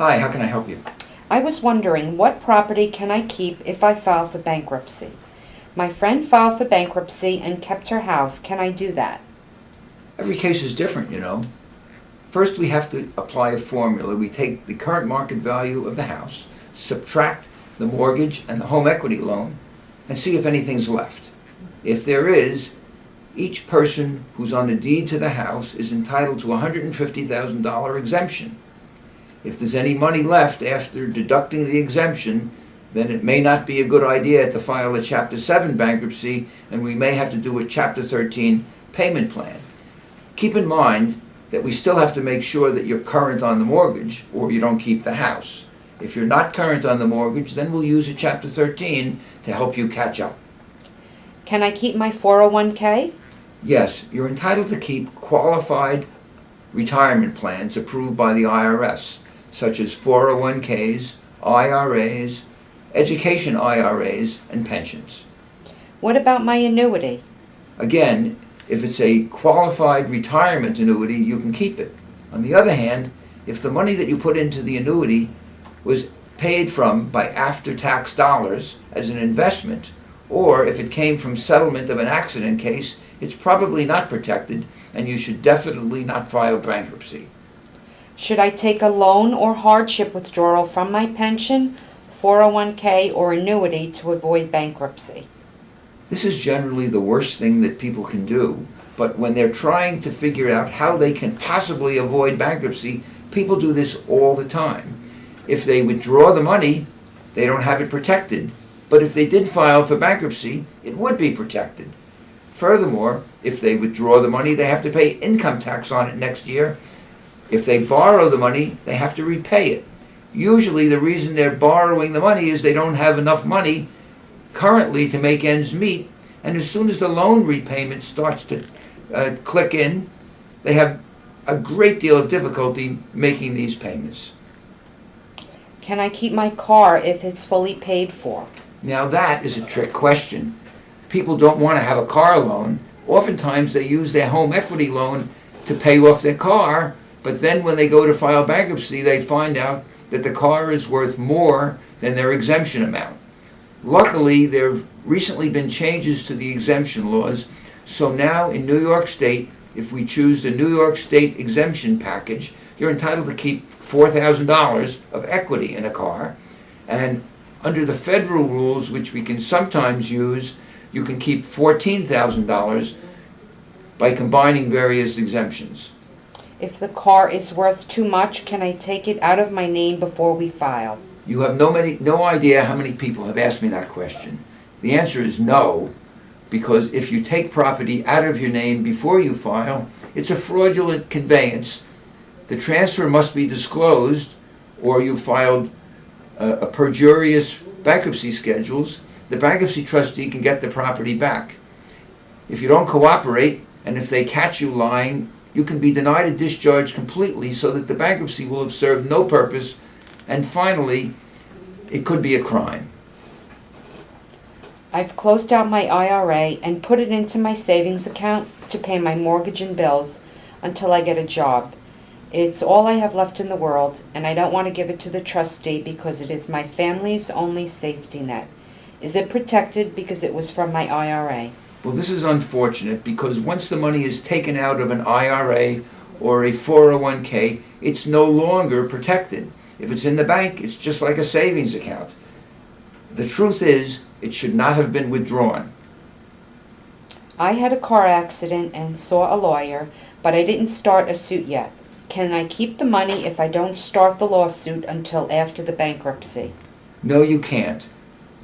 Hi, how can I help you? I was wondering, what property can I keep if I file for bankruptcy? My friend filed for bankruptcy and kept her house. Can I do that? Every case is different, you know. First, we have to apply a formula. We take the current market value of the house, subtract the mortgage and the home equity loan, and see if anything's left. If there is, each person who's on the deed to the house is entitled to a $150,000 exemption. If there's any money left after deducting the exemption, then it may not be a good idea to file a Chapter 7 bankruptcy, and we may have to do a Chapter 13 payment plan. Keep in mind that we still have to make sure that you're current on the mortgage, or you don't keep the house. If you're not current on the mortgage, then we'll use a Chapter 13 to help you catch up. Can I keep my 401k? Yes, you're entitled to keep qualified retirement plans approved by the IRS, such as 401ks, IRAs, education IRAs, and pensions. What about my annuity? Again, if it's a qualified retirement annuity, you can keep it. On the other hand, if the money that you put into the annuity was paid from by after-tax dollars as an investment, or if it came from settlement of an accident case, it's probably not protected, and you should definitely not file bankruptcy. Should I take a loan or hardship withdrawal from my pension, 401k, or annuity to avoid bankruptcy? This is generally the worst thing that people can do, but when they're trying to figure out how they can possibly avoid bankruptcy, people do this all the time. If they withdraw the money, they don't have it protected, but if they did file for bankruptcy, it would be protected. Furthermore, if they withdraw the money, they have to pay income tax on it next year. If they borrow the money, they have to repay it. Usually the reason they're borrowing the money is they don't have enough money currently to make ends meet, and as soon as the loan repayment starts to click in, they have a great deal of difficulty making these payments. Can I keep my car if it's fully paid for? Now that is a trick question. People don't want to have a car loan. Oftentimes they use their home equity loan to pay off their car, but then when they go to file bankruptcy, they find out that the car is worth more than their exemption amount. Luckily, there have recently been changes to the exemption laws, so now in New York State, if we choose the New York State exemption package, you're entitled to keep $4,000 of equity in a car, and under the federal rules, which we can sometimes use, you can keep $14,000 by combining various exemptions. If the car is worth too much, can I take it out of my name before we file? You have no idea how many people have asked me that question. The answer is no, because if you take property out of your name before you file, it's a fraudulent conveyance. The transfer must be disclosed, or you filed a perjurious bankruptcy schedules. The bankruptcy trustee can get the property back. If you don't cooperate, and if they catch you lying, you can be denied a discharge completely, so that the bankruptcy will have served no purpose, and finally, it could be a crime. I've closed out my IRA and put it into my savings account to pay my mortgage and bills until I get a job. It's all I have left in the world, and I don't want to give it to the trustee because it is my family's only safety net. Is it protected because it was from my IRA? Well, this is unfortunate, because once the money is taken out of an IRA or a 401k, it's no longer protected. If it's in the bank, it's just like a savings account. The truth is, it should not have been withdrawn. I had a car accident and saw a lawyer, but I didn't start a suit yet. Can I keep the money if I don't start the lawsuit until after the bankruptcy? No, you can't.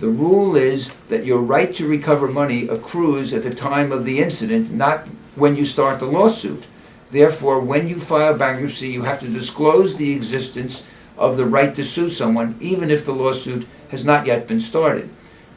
The rule is that your right to recover money accrues at the time of the incident, not when you start the lawsuit. Therefore, when you file bankruptcy, you have to disclose the existence of the right to sue someone, even if the lawsuit has not yet been started.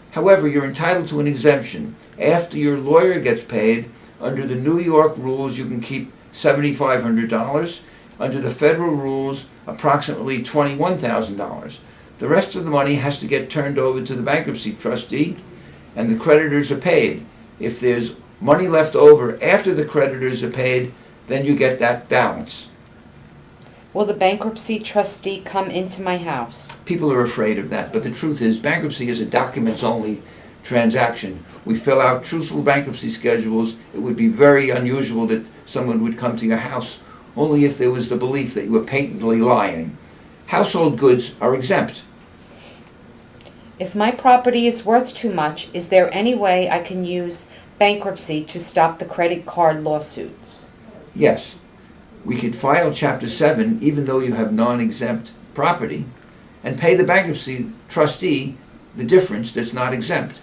However, you're entitled to an exemption. After your lawyer gets paid, under the New York rules, you can keep $7,500. Under the federal rules, approximately $21,000. The rest of the money has to get turned over to the bankruptcy trustee, and the creditors are paid. If there's money left over after the creditors are paid, then you get that balance. Will the bankruptcy trustee come into my house? People are afraid of that, but the truth is bankruptcy is a documents-only transaction. We fill out truthful bankruptcy schedules. It would be very unusual that someone would come to your house only if there was the belief that you were patently lying. Household goods are exempt. If my property is worth too much, is there any way I can use bankruptcy to stop the credit card lawsuits? Yes, we could file Chapter 7 even though you have non-exempt property and pay the bankruptcy trustee the difference that's not exempt.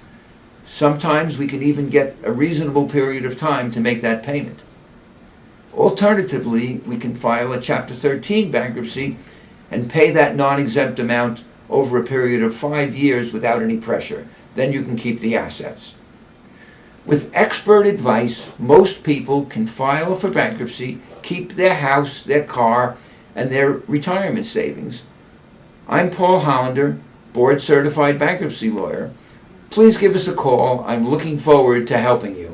Sometimes we can even get a reasonable period of time to make that payment. Alternatively, we can file a Chapter 13 bankruptcy and pay that non-exempt amount over a period of 5 years without any pressure. Then you can keep the assets. With expert advice, most people can file for bankruptcy, keep their house, their car, and their retirement savings. I'm Paul Hollender, board-certified bankruptcy lawyer. Please give us a call. I'm looking forward to helping you.